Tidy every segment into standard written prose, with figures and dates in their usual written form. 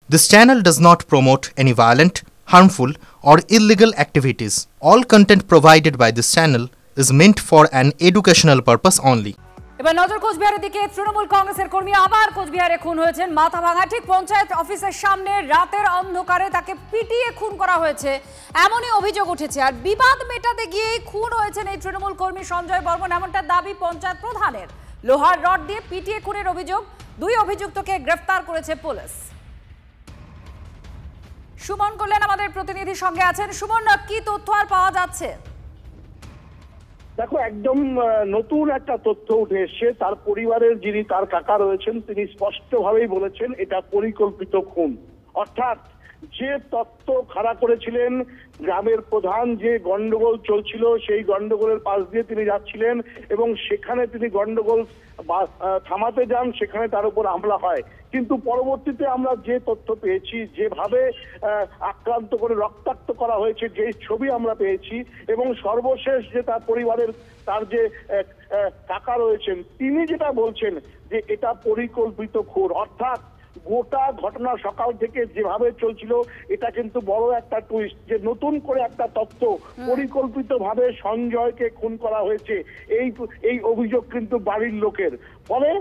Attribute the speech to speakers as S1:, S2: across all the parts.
S1: This channel does not promote any violent, harmful, or illegal activities. All content provided by this channel is meant for an educational purpose only.
S2: এবার নজর কোচবিহারের দিকে। তৃণমূল কংগ্রেসের কর্মী আবার কোচবিহারে খুন হয়েছেন। মাথাভাঙা ঠিক পঞ্চায়েত অফিসের সামনে রাতের অন্ধকারে তাকে পিটিয়ে খুন করা হয়েছে এমনই অভিযোগ উঠেছে। আর বিবাদ মেটাতে গিয়েই খুন হয়েছেন এই তৃণমূল কর্মী সঞ্জয় বর্মন, এমনটা দাবি পঞ্চায়েত প্রধানের। লোহার রড দিয়ে পিটিয়ে খুনের অভিযোগ। দুই অভিযুক্তকে গ্রেফতার করেছে পুলিশ। সুমন কল্যাণ আমাদের প্রতিনিধির সঙ্গে আছেন। সুমন, কি তথ্য আর পাওয়া যাচ্ছে?
S3: দেখো, একদম নতুন একটা তথ্য উঠে এসছে। তার পরিবারের যিনি তার কাকা রয়েছেন তিনি স্পষ্টভাবেই বলেছেন এটা পরিকল্পিত খুন। অর্থাৎ যে তত্ত্ব খাড়া করেছিলেন গ্রামের প্রধান, যে গন্ডগোল চলছিল সেই গন্ডগোলের পাশ দিয়ে তিনি যাচ্ছিলেন এবং সেখানে তিনি গন্ডগোল থামাতে যান, সেখানে তার উপর হামলা হয়। কিন্তু পরবর্তীতে আমরা যে তথ্য পেয়েছি, যেভাবে আক্রান্ত করে রক্তাক্ত করা হয়েছে, যে ছবি আমরা পেয়েছি, এবং সর্বশেষ যে তার পরিবারের তার যে কাকা রয়েছেন তিনি যেটা বলছেন যে এটা পরিকল্পিত খুন। অর্থাৎ গোটা ঘটনা সকাল থেকে যেভাবে চলছিল এটা কিন্তু বড় একটা টুইস্ট, যে নতুন করে একটা তথ্য পরিকল্পিতভাবে সঞ্জয়কে খুন করা হয়েছে। এই অভিযোগ কিন্তু বাড়ির লোকের। ফলে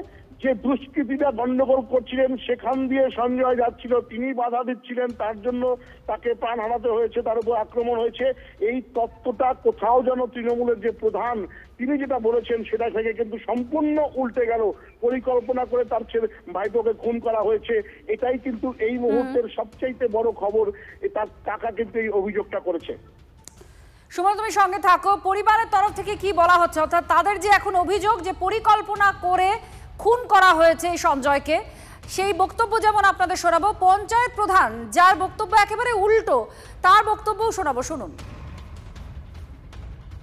S3: যে দুষ্কৃতীরা গন্ডগোল করছিলেন সেখান দিয়ে সঞ্জয় যাচ্ছিল, তিনি বাধা দিচ্ছিলেন, তার জন্য তাকে প্রাণ হারাতে হয়েছে, তার উপর আক্রমণ হয়েছে। এই তত্ত্বটা কোথাও যেন তৃণমূলের যে প্রধান তিনি যেটা বলেছেন সেটা থেকে কিন্তু সম্পূর্ণ উল্টে গেল। পরিকল্পনা করে তার ছেলে ভাইপোকে খুন করা হয়েছে, এটাই কিন্তু এই মুহূর্তের সবচাইতে বড় খবর। তার কাকা কিন্তু এই অভিযোগটা করেছে।
S2: সুমন, তুমি সঙ্গে থাকো। পরিবারের তরফ থেকে কি বলা হচ্ছে? অর্থাৎ তাদের যে এখন অভিযোগ যে পরিকল্পনা করে খুন করা হয়েছে এই সঞ্জয়কে, সেই বক্তব্য যেমন আপনাদের শোনাবো, পঞ্চায়েত প্রধান যার বক্তব্য একেবারে উল্টো তার বক্তব্যও শোনাবো। শুনুন।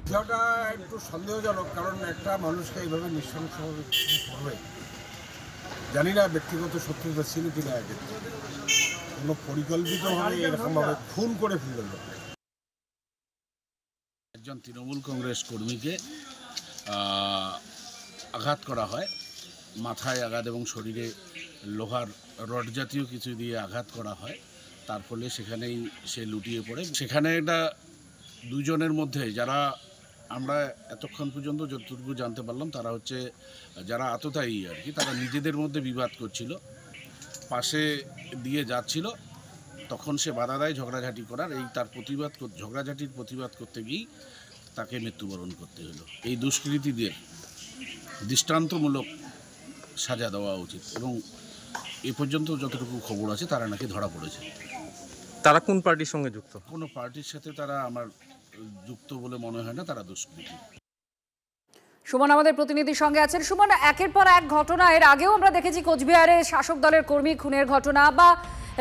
S4: বিষয়টা একটু সন্দেহজনক, কারণ একটা মানুষকে এইভাবে নৃশংসভাবে করবে, জানি না ব্যক্তিগত শত্রুতা ছিল কিনা, আগে কোনো পরিকল্পিতভাবে এরকমভাবে খুন করে ফেলল।
S5: একজন তৃণমূল কংগ্রেস কর্মীকে আঘাত করা হয়, মাথায় আঘাত এবং শরীরে লোহার রড জাতীয় কিছু দিয়ে আঘাত করা হয়। তার ফলে সেখানেই সে লুটিয়ে পড়ে। সেখানে একটা দুজনের মধ্যে, যারা আমরা এতক্ষণ পর্যন্ত যতটুকু জানতে পারলাম তারা হচ্ছে যারা আততায়ী আর কি, তারা নিজেদের মধ্যে বিবাদ করছিল, পাশে দিয়ে যাচ্ছিল, তখন সে বাধা দেয় ঝগড়াঝাটি করার। এই তার ঝগড়াঝাটির প্রতিবাদ করতে গিয়েই তাকে মৃত্যুবরণ করতে হলো। এই দুষ্কৃতীদের দৃষ্টান্তমূলক সাজা দেওয়া উচিত এবং এ পর্যন্ত যতটুকু খবর আছে তারা নাকি ধরা পড়েছে।
S1: তারা কোন পার্টির সঙ্গে যুক্ত?
S5: কোনো পার্টির সাথে তারা আমার যুক্ত বলে মনে হয় না, তারা দুষ্কৃতী।
S2: সুমন আমাদের প্রতিনিধির সঙ্গে আছেন। সুমন, একের পর এক ঘটনা এর আগেও আমরা দেখেছি কোচবিহারে শাসক দলের কর্মী খুনের ঘটনা বা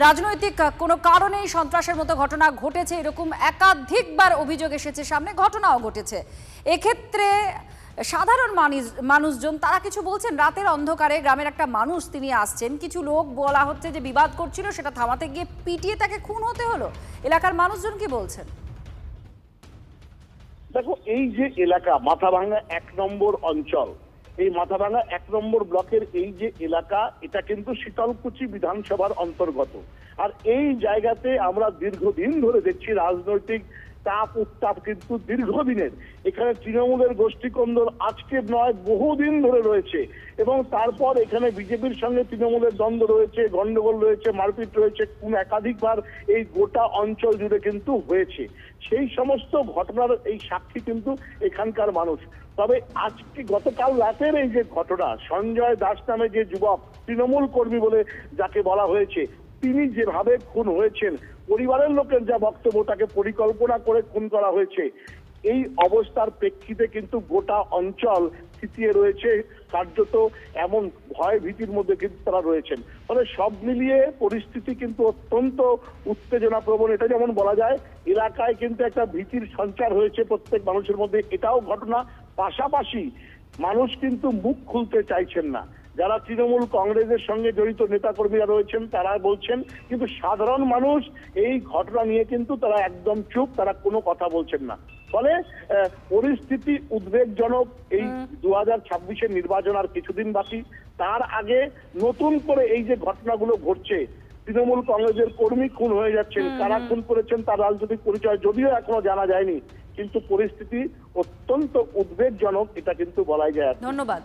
S2: রাজনৈতিক কোনো কারণেই সন্ত্রাসের মতো ঘটনা ঘটেছে, এরকম একাধিকবার অভিযোগ এসেছে সামনে, ঘটনাও ঘটেছে। এক্ষেত্রে সাধারণ মানুষজন তারা কিছু বলছেন? রাতের অন্ধকারে গ্রামের একটা মানুষ তিনি আসছেন, কিছু লোক বলা হচ্ছে যে বিবাদ করছিল, সেটা থামাতে গিয়ে পিটিয়ে তাকে খুন হতে হলো। এলাকার মানুষজন কি বলছেন?
S3: দেখো, এই যে এলাকা মাথাভাঙা 1 নম্বর অঞ্চল, এই মাথাভাঙা 1 নম্বর ব্লকের এই যে এলাকা, এটা কিন্তু শীতলকুচি বিধানসভার অন্তর্গত। আর এই জায়গাতে আমরা দীর্ঘদিন ধরে দেখছি রাজনৈতিক চাপ উত্তাপ কিন্তু দীর্ঘদিনের। এখানে তৃণমূলের গোষ্ঠীকন্দল আজকে নয়, বহুদিন ধরে রয়েছে। এবং তারপর এখানে বিজেপির সঙ্গে তৃণমূলের দ্বন্দ্ব রয়েছে, গন্ডগোল রয়েছে, মারপিট রয়েছে, কোন একাধিকবার এই গোটা অঞ্চল জুড়ে কিন্তু হয়েছে। সেই সমস্ত ঘটনার এই সাক্ষী কিন্তু এখানকার মানুষ। তবে আজকে গতকাল রাতের এই যে ঘটনা, সঞ্জয় দাস নামে যে যুবক, তৃণমূল কর্মী বলে যাকে বলা হয়েছে, তিনি যেভাবে খুন হয়েছেন, পরিবারের লোকের যা বক্তব্য তাকে পরিকল্পনা করে খুন করা হয়েছে, এই অবস্থার প্রেক্ষিতে কিন্তু গোটা অঞ্চল থিতিয়ে রয়েছে, কার্যত এমন ভয় ভীতির মধ্যে কিন্তু তারা রয়েছেন। ফলে সব মিলিয়ে পরিস্থিতি কিন্তু অত্যন্ত উত্তেজনা প্রবণ। এটা যেমন বলা যায়, এলাকায় কিন্তু একটা ভীতির সঞ্চার হয়েছে প্রত্যেক মানুষের মধ্যে, এটাও ঘটনা। পাশাপাশি মানুষ কিন্তু মুখ খুলতে চাইছেন না। যারা তৃণমূল কংগ্রেসের সঙ্গে জড়িত নেতাকর্মীরা রয়েছেন তারা বলছেন, কিন্তু সাধারণ মানুষ এই ঘটনা নিয়ে কিন্তু তারা একদম চুপ, তারা কোনো কথা বলছেন না। ফলে পরিস্থিতি উদ্বেগজনক। এই 2026-এর নির্বাচন আর কিছুদিন বাকি, তার আগে নতুন করে এই যে ঘটনাগুলো ঘটছে, তৃণমূল কংগ্রেসের কর্মী খুন হয়ে যাচ্ছেন। কারা খুন করেছেন তার রাজনৈতিক পরিচয় যদিও এখনো জানা যায়নি, কিন্তু পরিস্থিতি অত্যন্ত উদ্বেগজনক, এটা কিন্তু বলাই যায়।
S2: ধন্যবাদ।